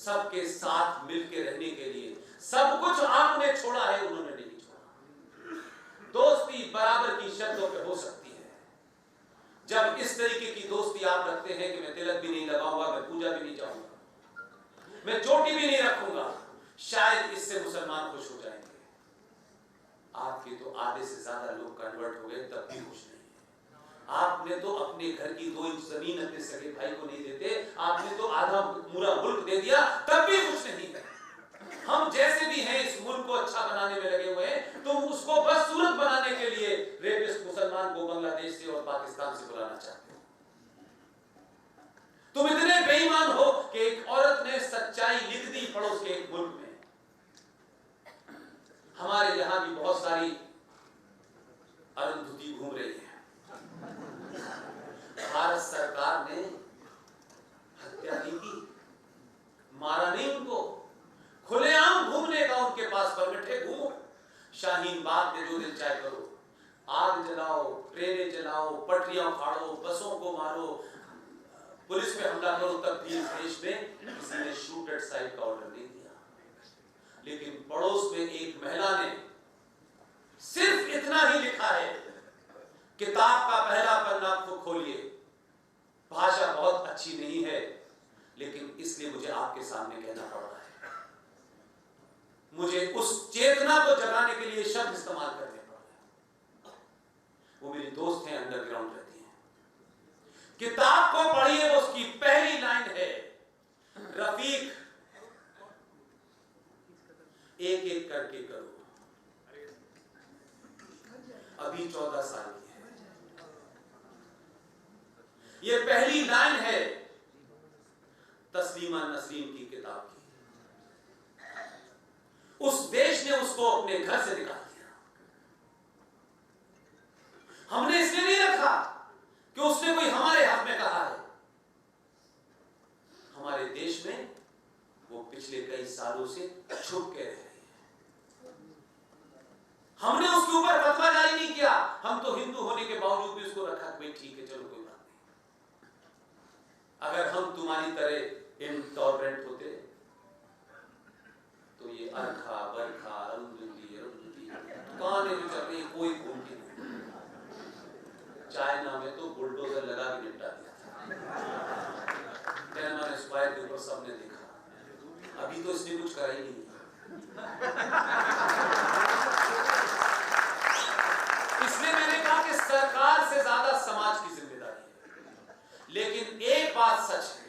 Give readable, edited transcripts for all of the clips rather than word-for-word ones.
सबके साथ मिलकर रहने के लिए सब कुछ आपने छोड़ा है, उन्होंने नहीं छोड़ा। दोस्ती बराबर की शर्तों पे हो सकती है। जब इस तरीके की दोस्ती आप रखते हैं कि मैं तिलक भी नहीं लगाऊंगा, मैं पूजा भी नहीं जाऊंगा, मैं चोटी भी नहीं रखूंगा, शायद इससे मुसलमान खुश हो जाएंगे। आपके तो आधे से ज्यादा लोग कन्वर्ट हो गए, तब भी खुश नहीं है। आपने तो अपने घर की 2 इंच जमीन अपने सगे भाई को नहीं देते, आपने तो आधा पूरा मुल्क दे दिया, तब भी खुश नहीं है। हम जैसे भी हैं इस मुल्क को अच्छा बनाने में लगे हुए हैं, तुम उसको बस सूरत बनाने के लिए रेपिस्ट मुसलमान को बांग्लादेश से और पाकिस्तान से बुलाना चाहते हो। तुम इतने बेईमान हो कि एक औरत ने सच्चाई लिख दी पड़ोस के एक मुल्क में। हमारे यहां भी बहुत सारी अरुंधति घूम रही है। भारत सरकार ने हत्या नहीं की, मारा नहीं उनको, खुलेआम घूमने का उनके पास परमिट है, घूमो। शाहीन बाग में जो दिन चाहे करो, आग जलाओ, ट्रेनें जलाओ, पटरियां फाड़ो, बसों को मारो, पुलिस पे हमला करो, तब भी देश में किसी ने शूट एट साइट का ऑर्डर नहीं दिया। लेकिन पड़ोस में एक महिला ने सिर्फ इतना ही लिखा है, किताब का पहला पन्ना खोलिए, भाषा बहुत अच्छी नहीं है, लेकिन इसलिए मुझे आपके सामने कहना पड़ रहा है। मुझे उस चेतना को जगाने के लिए शब्द इस्तेमाल करने पड़ रहे। वो मेरी दोस्त हैं, अंडरग्राउंड रहती हैं। किताब को पढ़िए, वो उसकी पहली लाइन है, रफीक एक एक करके करो। अभी 14 साल की है। ये पहली लाइन है तस्लीमा नसरीन की किताब की। उस देश ने उसको अपने घर से निकाल दिया। हमने इसलिए नहीं रखा कि उसने कोई हमारे हक में कहा है। हमारे देश में वो पिछले कई सालों से छुप के रह रही है। हमने उसके ऊपर फतवा जारी नहीं किया। हम तो हिंदू होने के बावजूद भी उसको रखा, भाई ठीक है, चलो कोई बात नहीं। अगर हम तुम्हारी तरह इनटॉलरेंट होते तो ये अरखा बरखा अरुंधति दुकानें जो चल रही, कोई घूमती नहीं। चाइना में तो बुलडोजर लगा के निपटा दिया था, टेनमन स्क्वायर के ऊपर सबने देखा। अभी तो इसने कुछ करा ही नहीं। इसलिए मैंने कहा कि सरकार से ज्यादा समाज की जिम्मेदारी है। लेकिन एक बात सच है,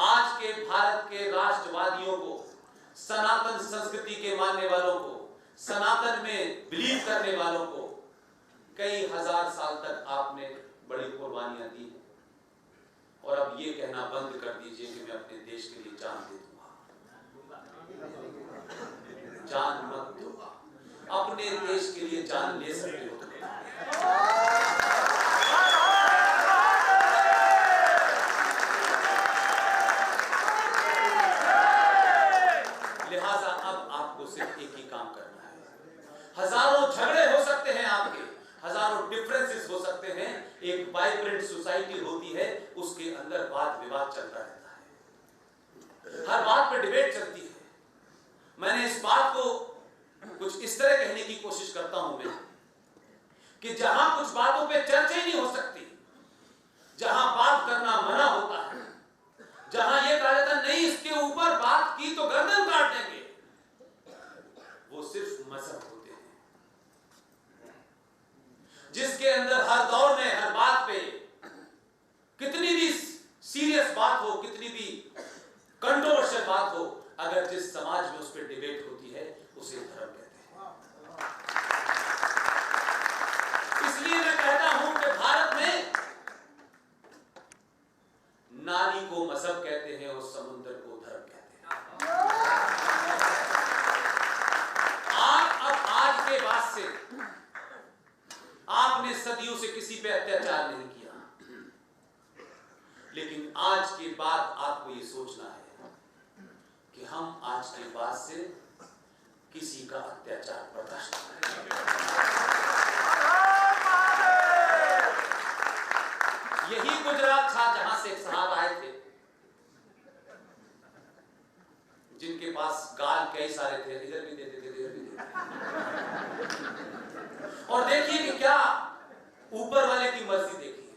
आज के भारत के राष्ट्रवादियों को, सनातन संस्कृति के मानने वालों को, सनातन में बिलीव करने वालों को कई हजार साल तक आपने बड़ी कुर्बानियां दी हैं। और अब ये कहना बंद कर दीजिए कि मैं अपने देश के लिए जान दे दूंगा। जान मत दो, अपने देश के लिए जान ले सकते हो। लिहाजा अब आपको सिर्फ एक ही काम करना है। हजारों झगड़े हो सकते हैं आपके, हजारों डिफरेंसेस हो सकते हैं, एक वाइब्रेंट सोसाइटी होती है, उसके अंदर वाद विवाद चलता रहता है, हर बात पर डिबेट चलती है। मैंने इस बात को कुछ इस तरह कहने की कोशिश करता हूं मैं कि जहां कुछ बातों पे चर्चा ही नहीं हो सकती, जहां बात करना मना होता है, जहां यह कहा जाता नहीं इसके ऊपर बात की तो गर्दन काट देंगे, वो सिर्फ मजहब होते हैं, जिसके अंदर हर दौर में हर बात पे कितनी भी सीरियस बात हो, कितनी भी कंट्रोवर्शियल बात हो, अगर जिस समाज में उस पर डिबेट होती है उसे धर्म कहते हैं। इसलिए मैं कहता हूं कि भारत में नाली को मजहब कहते हैं और समुद्र को धर्म कहते हैं। आप अब आज के बाद से आपने सदियों से किसी पे अत्याचार नहीं किया, लेकिन आज के बाद आपको यह सोचना है कि हम आज के बाद से किसी का अत्याचार बर्दाश्त नहीं करेंगे। यही गुजरात था जहां से एक साहब आए थे, कई सारे थे, इधर भी देते थे, इधर भी देते थे। और देखिए कि क्या ऊपर वाले की मर्जी देखिए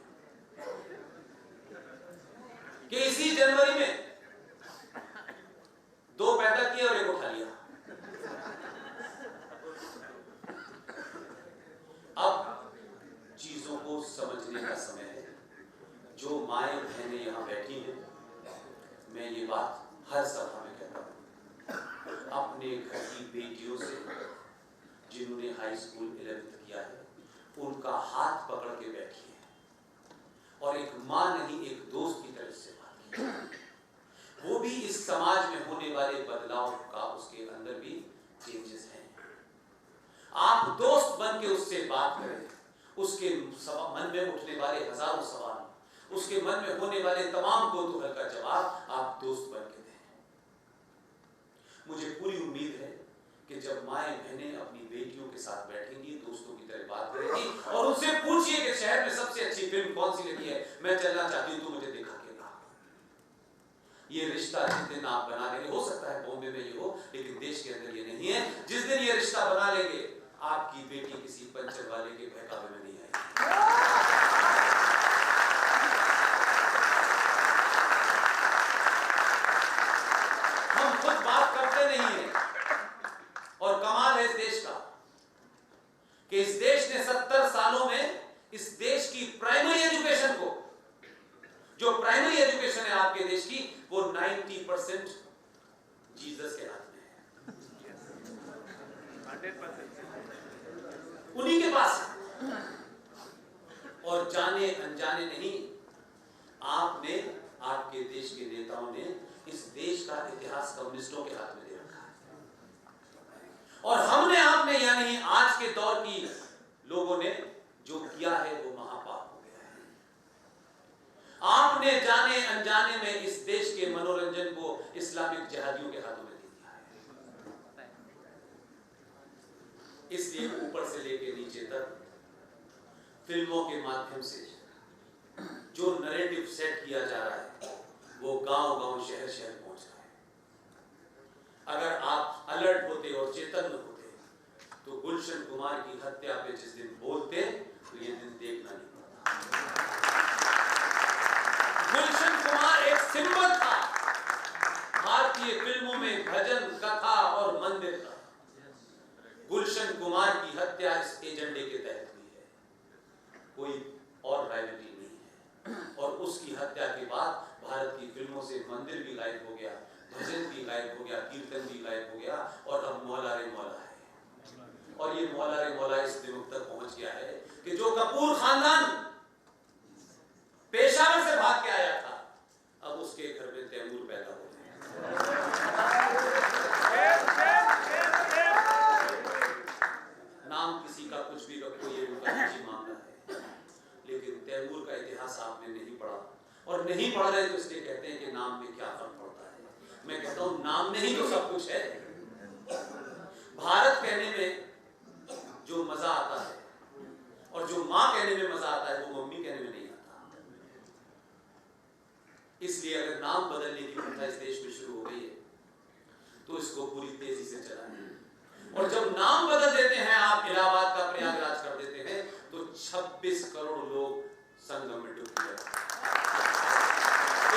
कि इसी जनवरी में 2 पैदा किए और 1 उठा लिया। अब चीजों को समझने का समय है। जो माएं बहनें यहां बैठी हैं, मैं ये बात हर सभा में कहता हूं, अपने घर की बेटियों से जिन्होंने हाई स्कूल 11th किया है, उनका हाथ पकड़ के बैठिए और एक मां नहीं, एक दोस्त की तरह से बात कीजिए। वो भी इस समाज में होने वाले बदलाव का उसके अंदर भी चेंजेस हैं। आप दोस्त बन के उससे बात करें, उसके मन में उठने वाले हजारों सवाल, उसके मन में होने वाले तमाम कौतूहल का जवाब आप दोस्त बन के दें। मुझे पूरी उम्मीद है कि जब माएं बहनें अपनी बेटियों के साथ बैठेंगी, दोस्तों की तरह बात करेंगी और उनसे पूछिए कि शहर में सबसे अच्छी फिल्म कौन सी लगी है, मैं चलना चाहती हूं, तू मुझे दिखा के ला। ये रिश्ता जिस दिन आप बना लेंगे, हो सकता है बॉम्बे में ये हो, लेकिन देश के अंदर ये नहीं है। जिस दिन ये रिश्ता बना लेंगे, आपकी बेटी किसी पंचर वाले के बहकावे में नहीं आएगी। हम खुद बात करते नहीं है और कमाल है इस देश का कि इस देश ने 70 सालों में इस देश की प्राइमरी एजुकेशन को, जो प्राइमरी एजुकेशन है आपके देश की, वो 90% जीसस के हाथ में है, 100% उन्हीं के पास है। और जाने अनजाने नहीं, आपने, आपके देश के नेताओं ने इस देश का इतिहास कम्युनिस्टों के हाथ में दे रखा है और हमने, आपने, यानी आज के दौर की लोगों ने जो किया है वो महापाप हो गया है। आपने जाने अनजाने में इस देश के मनोरंजन को इस्लामिक जिहादियों के हाथों में दे दिया है। इसलिए ऊपर से लेकर नीचे तक फिल्मों के माध्यम से जो नैरेटिव सेट किया जा रहा है, वो गांव-गांव, शहर-शहर पहुंच रहा है। अगर आप अलर्ट होते और चेतन होते तो गुलशन कुमार की हत्या पे जिस दिन बोलते तो ये दिन देखना नहीं पड़ता। गुलशन कुमार एक सिंबल था भारतीय फिल्मों में भजन, कथा और मंदिर का। गुलशन कुमार की हत्या इस एजेंडे के तहत हुई है, कोई और राइवलरी नहीं है। और उसकी हत्या के बाद भारत की फिल्मों से मंदिर भी गायब हो गया, भजन भी गायब हो गया, कीर्तन भी गायब हो गया और अब मौला रे मौला है। और ये मौला रे मौला इस दिनों तक पहुंच गया है कि जो कपूर खानदान पेशावर से भाग के आया था, अब उसके घर में तैमूर पैदा हो गए। नाम किसी का कुछ भी रखो, ये उनका निजी मामला है, लेकिन तैमूर का इतिहास आपने नहीं पढ़ा और नहीं पढ़ रहे तो इसलिए कहते हैं कि नाम में क्या फर्क पड़ता है। मैं कहता हूं नाम में ही तो सब कुछ है। भारत कहने में जो मजा आता है और जो मां कहने में मजा आता है, वो मम्मी कहने में नहीं आता। इसलिए अगर नाम बदलने की प्रथा इस देश में शुरू हो गई है तो इसको पूरी तेजी से चलाएं। और जब नाम बदल देते हैं आप, इलाहाबाद का प्रयागराज कर देते हैं, तो 26 करोड़ लोग संगम में डूब गए।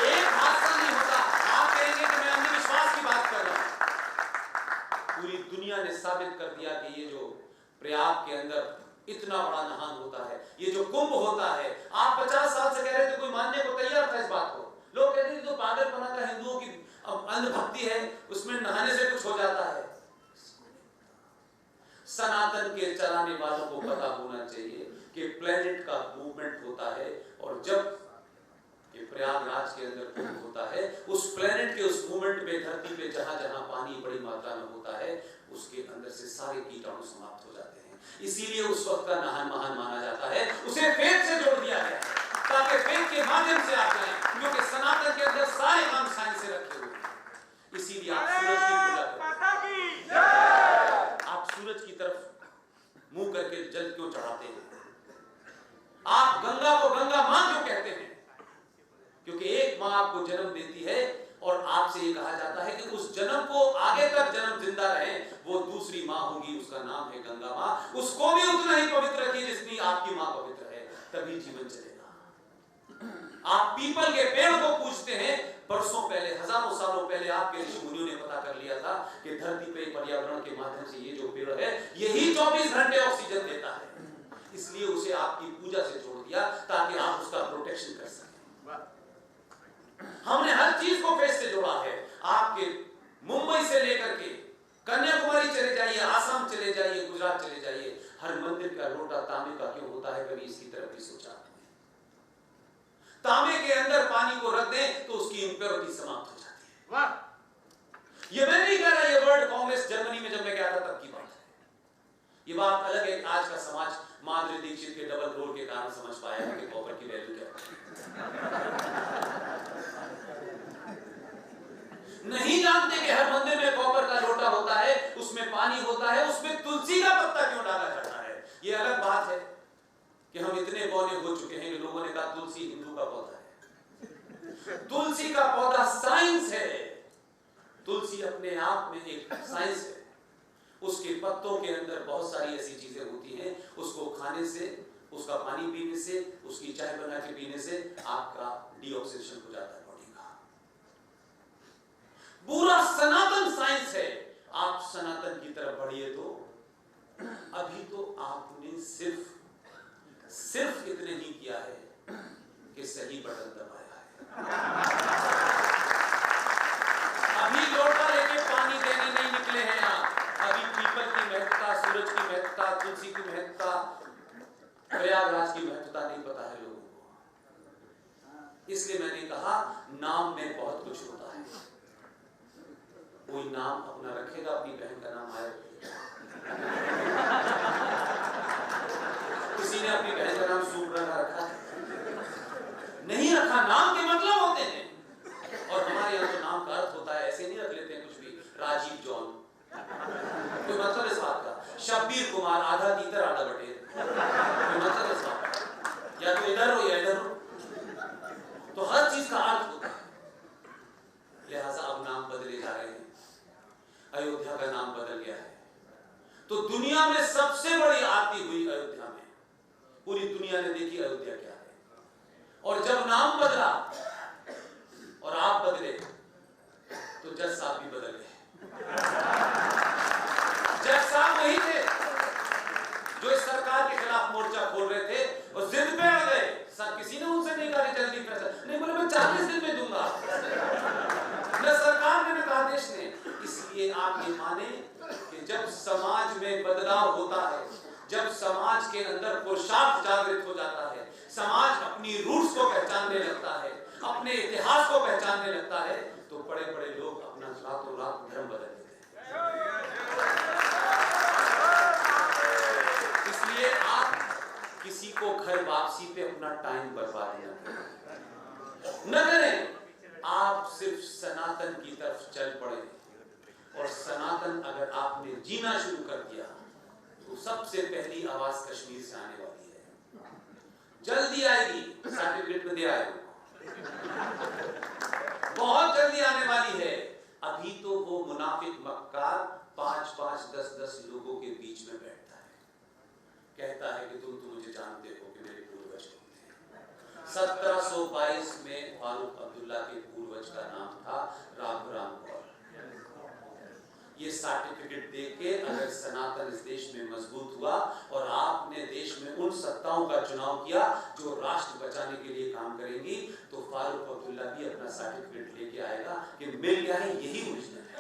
एक हादसा नहीं होता। आप कहेंगे कि मैं अंधविश्वास की बात कर रहा हूं। पूरी दुनिया ने साबित कर दिया कि ये जो प्रयाग के अंदर इतना बड़ा नहान होता है, ये जो कुंभ होता है, आप 50 साल से कह रहे थे, कोई मानने को तैयार था इस बात को। लोग कहते थे तो पागलपना का हिंदुओं की अंधभक्ति है, उसमें नहाने से कुछ हो जाता है। सनातन के चलाने वालों को पता होना चाहिए कि प्लेनेट का मूवमेंट होता है और जब ये प्रयागराज के अंदर कुंभ होता है, उस प्लेनेट के उस मूवमेंट में धरती पे जहां जहां पानी बड़ी मात्रा में होता है, उसके अंदर से सारे कीटाणु समाप्त हो जाते हैं। इसीलिए उस वक्त का नहान महान माना जाता है। उसे फेथ से जोड़ दिया गया है ताकि फेथ के माध्यम से आप जाएं, क्योंकि सनातन के अंदर सारे काम साइंस से रखे हुए हैं। इसीलिए आप सूरज की पूजा करते, आप सूरज की तरफ मुंह करके जल क्यों चढ़ाते हैं? आप गंगा को गंगा मां क्यों कहते हैं? क्योंकि एक मां आपको जन्म देती है और आपसे ये कहा जाता है कि उस जन्म को आगे तक जन्म जिंदा रहे, वो दूसरी माँ होगी, उसका नाम है गंगा माँ, उसको भी उतना ही पवित्र रखिए जितनी आपकी माँ पवित्र है, तभी जीवन चलेगा। आप पीपल के पेड़ को पूजते हैं, बरसों पहले, हजारों सालों पहले आपके ऋषि मुनियों ने पता कर लिया था कि धरती पे पर्यावरण के माध्यम से ये जो पेड़ है यही 24 घंटे ऑक्सीजन देता है, इसलिए उसे आपकी पूजा से जोड़ दिया ताकि आप उसका प्रोटेक्शन कर सकें। हमने हर चीज को फेस से जोड़ा है। आपके मुंबई से लेकर के कन्याकुमारी चले जाइए, आसाम चले जाइए, गुजरात चले जाइए, हर मंदिर का लोटा तांबे का क्यों होता है, कभी इसकी तरफ भी सोचा? तांबे के अंदर पानी को रख दें तो उसकी इंप्योरिटी समाप्त हो जाती है। ये मैं नहीं कह रहा, ये वर्ल्ड कांग्रेस जर्मनी में जब मैं गया था तब की बात है। ये बात अलग है, आज का समाज माधुरी दीक्षित के डबल रोल के कारण समझ पाया है कि कॉपर की वैल्यू क्या है। नहीं जानते कि हर मंदिर में कॉपर का लोटा होता है, उसमें पानी होता है, उसमें तुलसी का पत्ता क्यों डाला जाता है। ये अलग बात है कि हम इतने बौने हो चुके हैं कि लोगों ने कहा तुलसी हिंदू का पौधा है। तुलसी का पौधा साइंस है, तुलसी अपने आप में एक साइंस है। उसके पत्तों के अंदर बहुत सारी ऐसी चीजें होती हैं, उसको खाने से, उसका पानी पीने से, उसकी चाय बना के पीने से आपका डीऑक्सीडेशन हो जाता है बॉडी का। पूरा सनातन साइंस है। आप सनातन की तरफ बढ़िए। तो अभी तो आपने सिर्फ इतने ही किया है कि सही बटन दबाया है। अभी लोटा लेके पानी देने नहीं निकले हैं आप। अभी पीपल की महत्ता, सूरज की महत्ता, तुलसी की महत्ता, प्रयागराज की महत्ता नहीं पता है लोगों को। इसलिए मैंने कहा नाम में बहुत कुछ होता है। कोई नाम अपना रखेगा, अपनी बहन का नाम आया, किसी ने अपनी बहन का नाम सुब्रता रखा नहीं रखा, नाम के मतलब होते हैं। और हमारे यहाँ तो नाम का अर्थ होता है, ऐसे नहीं रख लेते हैं कुछ भी, राजीव जॉन, कोई मतलब इस बात का, शब्बीर कुमार, आधा तीतर आधा बटेर, कोई मतलब इस बात का, या तो इधर हो या इधर हो, तो हर चीज का अर्थ होता है। लिहाजा अब नाम बदले जा रहे हैं। अयोध्या का नाम बदल गया है, तो दुनिया में सबसे बड़ी आरती हुई अयोध्या में। पूरी दुनिया ने देखी अयोध्या क्या है। और जब नाम बदला और आप बदले तो जज साहब भी बदल गए। जज साहब वही थे जो इस सरकार के खिलाफ मोर्चा खोल रहे थे और जिद पे अड़ गए। सर किसी ने उनसे नहीं कहा जल्दी फैसला नहीं, बोले मैं 40 दिन में दूंगा, न सरकार ने न आदेश ने। इसलिए आप ये माने कि जब समाज में बदलाव होता है, जब समाज के अंदर पुरुषार्थ जागृत हो जाता है, समाज अपनी रूट्स को पहचानने लगता है, अपने इतिहास को पहचानने लगता है, तो बड़े बड़े लोग अपना रातों रात धर्म बदल देते हैं। इसलिए आप किसी को घर वापसी पे अपना टाइम बर्बाद न करें। आप सिर्फ सनातन की तरफ चल पड़े, और सनातन अगर आपने जीना शुरू कर दिया तो सबसे पहली आवाज कश्मीर से आने वाली है, जल्दी आएगी। सर्टिफिकेट में दे आए, बहुत जल्दी आने वाली है। अभी तो वो मुनाफिक मक्कार 5-5, 10-10 लोगों के बीच में बैठता है, कहता है कि तुम तो मुझे जानते हो कि मेरे पूर्वज कौन थे। 1722 में फारूक अब्दुल्ला के पूर्वज का नाम था राघुराम कौर। ये सर्टिफिकेट देके अगर सनातन इस देश में मजबूत हुआ और आपने देश में उन सत्ताओं का चुनाव किया जो राष्ट्र बचाने के लिए काम करेंगी, तो फारूक अब्दुल्ला भी अपना सर्टिफिकेट लेके आएगा कि मिल गया है, यही ओरिजिनल है।